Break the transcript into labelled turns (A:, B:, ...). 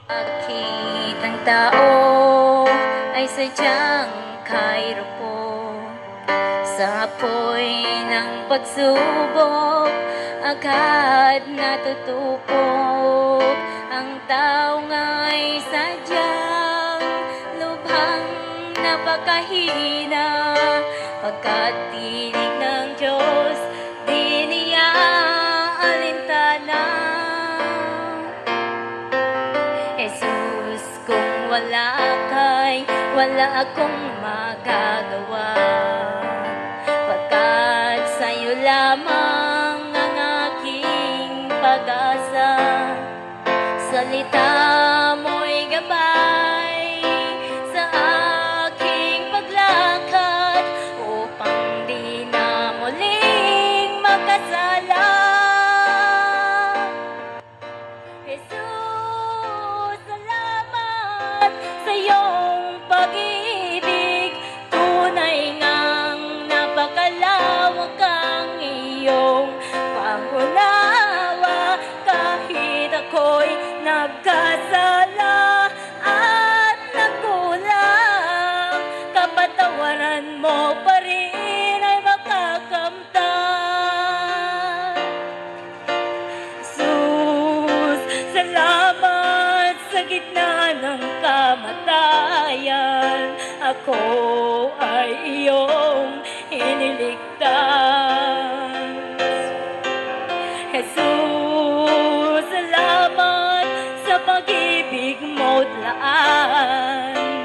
A: Bakit ang tao ay sadyang kahirap sa apoy ng pagsubok, agad natutupok. Ang tao nga'y sadyang lubhang napakahina, pagkat tinig ng Diyos di niya alintana. Jesus, kung wala ka'y wala akong magagawa, pagkat sa'yo lamang ang aking pag-asa. Salita mo'y gabay sa aking paglakad, upang di na muling magkasala. Jesus, salamat sa iyong pag-ibig. Tunay ngang napakalawak ang iyong pangunawa. Kahit ako'y nagkasala at nagkulang, kapatawaran mo pa rin ay makakamtan. Jesus, salamat sa gitna ng kamatayan, ako ay iyong iniligtas. Jesus, salamat sa pag-ibig mo't laan.